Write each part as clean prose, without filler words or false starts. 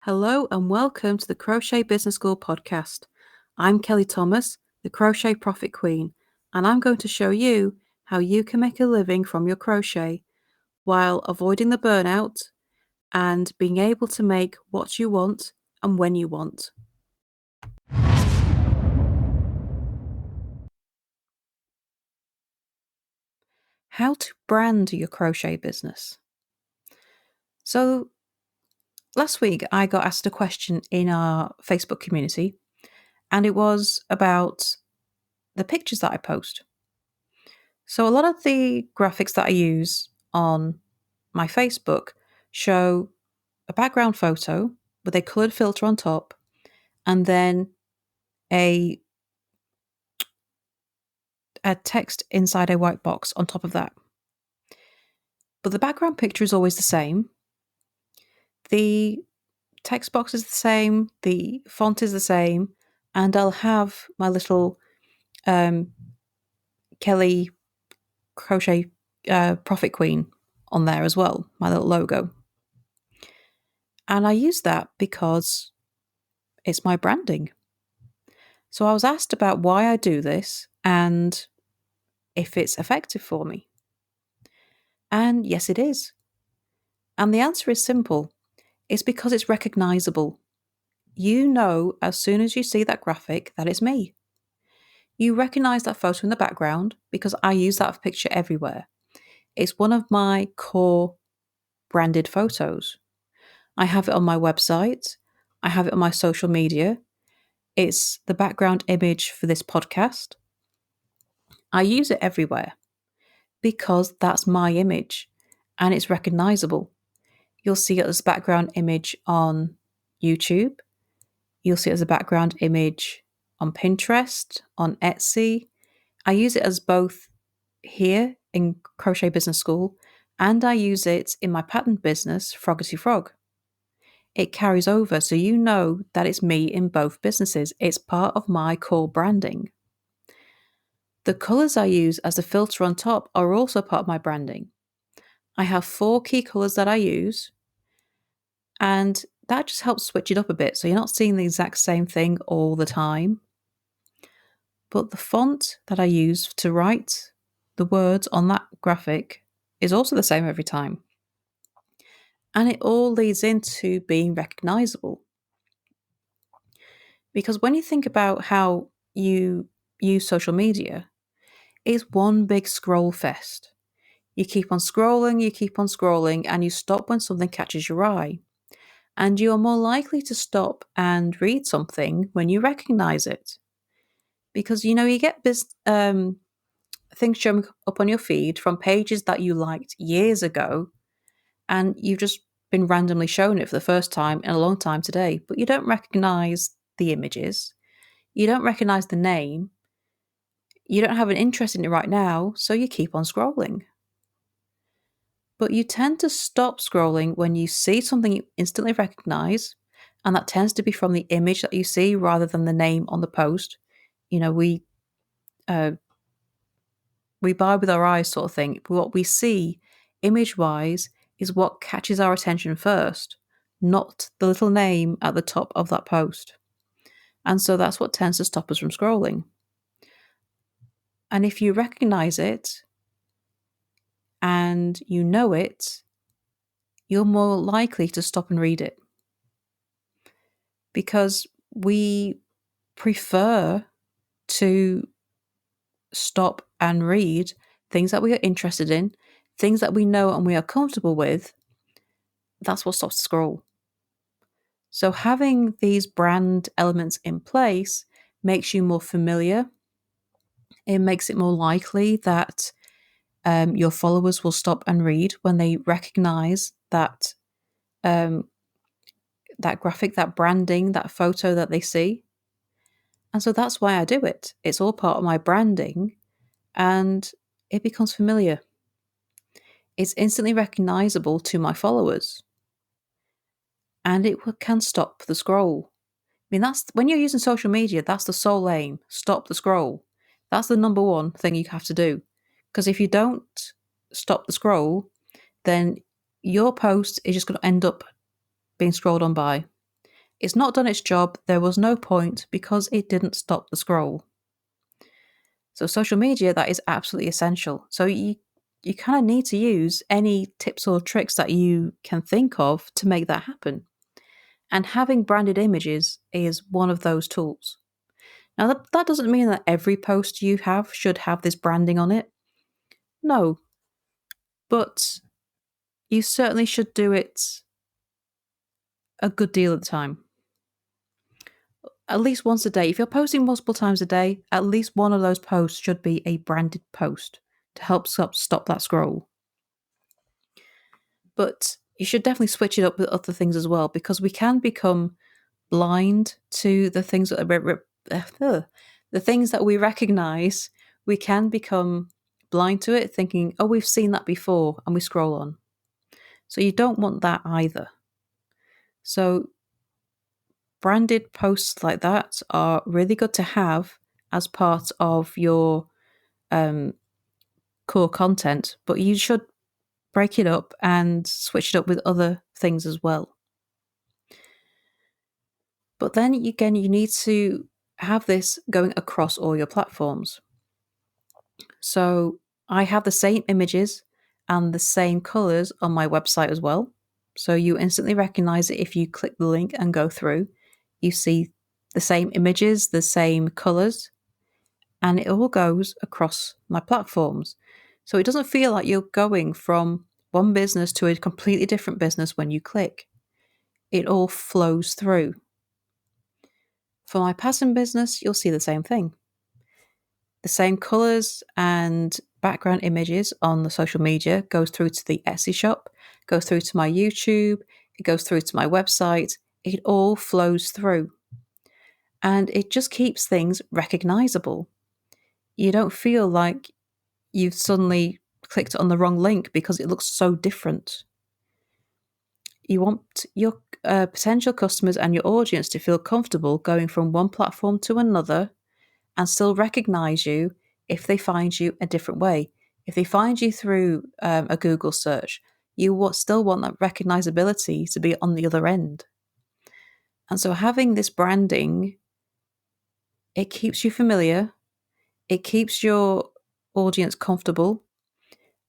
Hello and welcome to the Crochet Business School podcast. I'm Kelly Thomas, the Crochet Profit Queen, and I'm going to show you how you can make a living from your crochet while avoiding the burnout and being able to make what you want and when you want. How to brand your crochet business. So last week I got asked a question in our Facebook community, and it was about the pictures that I post. So a lot of the graphics that I use on my Facebook show a background photo with a coloured filter on top and then a text inside a white box on top of that. But the background picture is always the same. The text box is the same, the font is the same, and I'll have my little Kelly Crochet Profit Queen on there as well, my little logo. And I use that because it's my branding. So I was asked about why I do this and if it's effective for me. And yes, it is. And the answer is simple. It's because it's recognizable. You know as soon as you see that graphic that it's me. You recognize that photo in the background because I use that picture everywhere. It's one of my core branded photos. I have it on my website. I have it on my social media. It's the background image for this podcast. I use it everywhere because that's my image and it's recognizable. You'll see it as a background image on YouTube. You'll see it as a background image on Pinterest, on Etsy. I use it as both here in Crochet Business School and I use it in my pattern business, Froggity Frog. It carries over so you know that it's me in both businesses. It's part of my core branding. The colours I use as a filter on top are also part of my branding. I have 4 key colours that I use, and that just helps switch it up a bit so you're not seeing the exact same thing all the time. But the font that I use to write the words on that graphic is also the same every time. And it all leads into being recognizable. Because when you think about how you use social media, it's one big scroll fest. You keep on scrolling, and you stop when something catches your eye. And you are more likely to stop and read something when you recognize it. Because, you get things showing up on your feed from pages that you liked years ago, and you've just been randomly shown it for the first time in a long time today, but you don't recognize the images. You don't recognize the name. You don't have an interest in it right now, so you keep on scrolling. But you tend to stop scrolling when you see something you instantly recognize, and that tends to be from the image that you see rather than the name on the post. We buy with our eyes sort of thing. What we see image-wise is what catches our attention first, not the little name at the top of that post. And so that's what tends to stop us from scrolling. And if you recognize it and you know it, you're more likely to stop and read it. Because we prefer to stop and read things that we are interested in, things that we know and we are comfortable with. That's what stops the scroll. So having these brand elements in place makes you more familiar. It makes it more likely that your followers will stop and read when they recognize that that graphic, that branding, that photo that they see. And so that's why I do it. It's all part of my branding and it becomes familiar. It's instantly recognizable to my followers and it can stop the scroll. I mean, that's when you're using social media, that's the sole aim. Stop the scroll. That's the number one thing you have to do. Because if you don't stop the scroll, then your post is just going to end up being scrolled on by. It's not done its job. There was no point because it didn't stop the scroll. So social media, that is absolutely essential. So you kind of need to use any tips or tricks that you can think of to make that happen. And having branded images is one of those tools. Now, that doesn't mean that every post you have should have this branding on it. No. But you certainly should do it a good deal of the time. At least once a day. If you're posting multiple times a day, at least one of those posts should be a branded post to help stop that scroll. But you should definitely switch it up with other things as well, because we can become blind to the things that the things that we recognize. We can become blind to it, thinking, "Oh, we've seen that before," and we scroll on. So you don't want that either. So branded posts like that are really good to have as part of your core content, but you should break it up and switch it up with other things as well. But then again, you need to have this going across all your platforms. So I have the same images and the same colors on my website as well. So you instantly recognize it if you click the link and go through. You see the same images, the same colors, and it all goes across my platforms. So it doesn't feel like you're going from one business to a completely different business when you click. It all flows through. For my pattern business, you'll see the same thing. The same colors and background images on the social media goes through to the Etsy shop, goes through to my YouTube, it goes through to my website. It all flows through. And it just keeps things recognizable. You don't feel like you've suddenly clicked on the wrong link because it looks so different. You want your potential customers and your audience to feel comfortable going from one platform to another and still recognize you if they find you a different way. If they find you through a Google search, you still want that recognizability to be on the other end. And so having this branding, it keeps you familiar, it keeps your audience comfortable,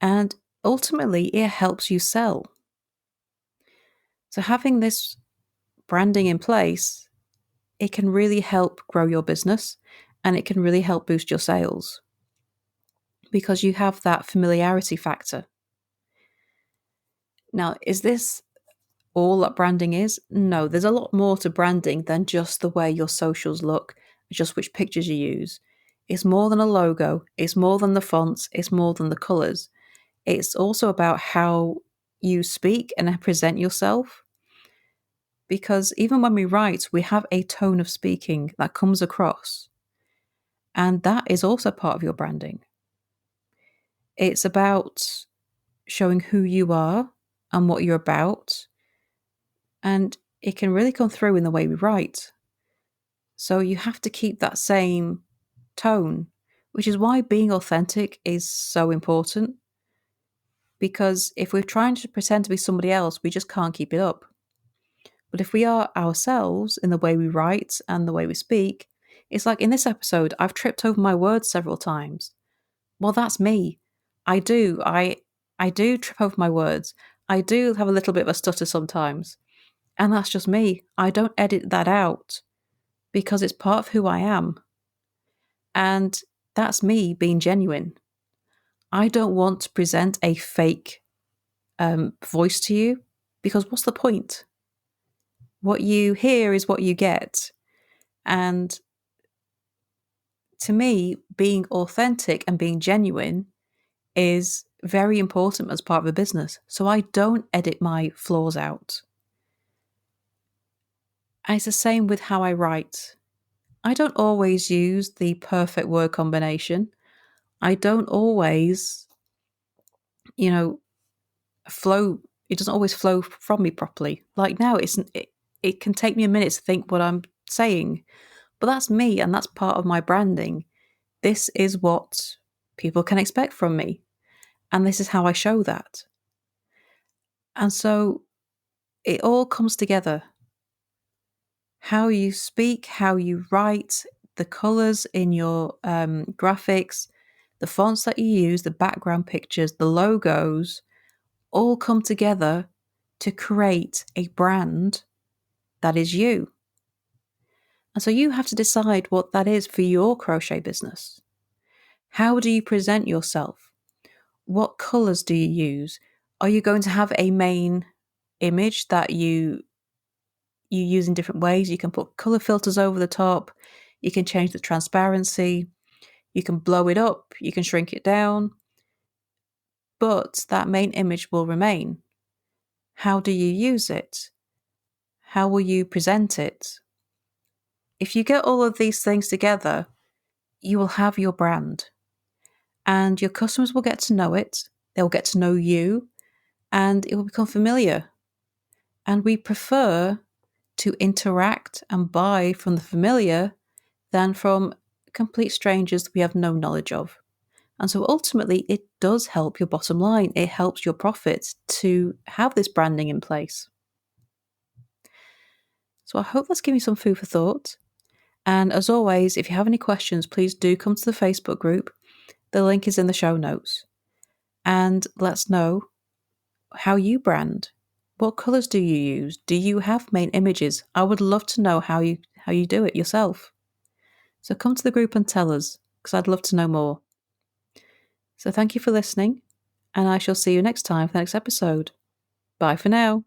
and ultimately it helps you sell. So having this branding in place, it can really help grow your business and it can really help boost your sales because you have that familiarity factor. Now, is this all that branding is? No, there's a lot more to branding than just the way your socials look, just which pictures you use. It's more than a logo, it's more than the fonts, it's more than the colours. It's also about how you speak and present yourself. Because even when we write, we have a tone of speaking that comes across. And that is also part of your branding. It's about showing who you are and what you're about. And it can really come through in the way we write. So you have to keep that same tone, which is why being authentic is so important. Because if we're trying to pretend to be somebody else, we just can't keep it up. But if we are ourselves in the way we write and the way we speak, it's like in this episode, I've tripped over my words several times. Well, that's me. I do. I do trip over my words. I do have a little bit of a stutter sometimes. And that's just me. I don't edit that out because it's part of who I am. And that's me being genuine. I don't want to present a fake voice to you because what's the point? What you hear is what you get. And to me, being authentic and being genuine is very important as part of a business. So I don't edit my flaws out. And it's the same with how I write. I don't always use the perfect word combination. I don't always, flow. It doesn't always flow from me properly. Like now, it can take me a minute to think what I'm saying. But that's me and that's part of my branding. This is what people can expect from me. And this is how I show that. And so it all comes together. how you speak, how you write, the colors in your graphics, the fonts that you use, the background pictures, the logos, all come together to create a brand that is you. And so you have to decide what that is for your crochet business. How do you present yourself? What colors do you use? Are you going to have a main image that you use in different ways? You can put color filters over the top. You can change the transparency. You can blow it up. You can shrink it down. But that main image will remain. How do you use it? How will you present it? If you get all of these things together, you will have your brand. And your customers will get to know it. They'll get to know you. And it will become familiar. And we prefer to interact and buy from the familiar than from complete strangers that we have no knowledge of. And so ultimately, it does help your bottom line. It helps your profits to have this branding in place. So I hope that's given you some food for thought. And as always, if you have any questions, please do come to the Facebook group. The link is in the show notes. And let's know how you brand. What colors do you use? Do you have main images? I would love to know how you do it yourself. So come to the group and tell us, because I'd love to know more. So thank you for listening, and I shall see you next time for the next episode. Bye for now.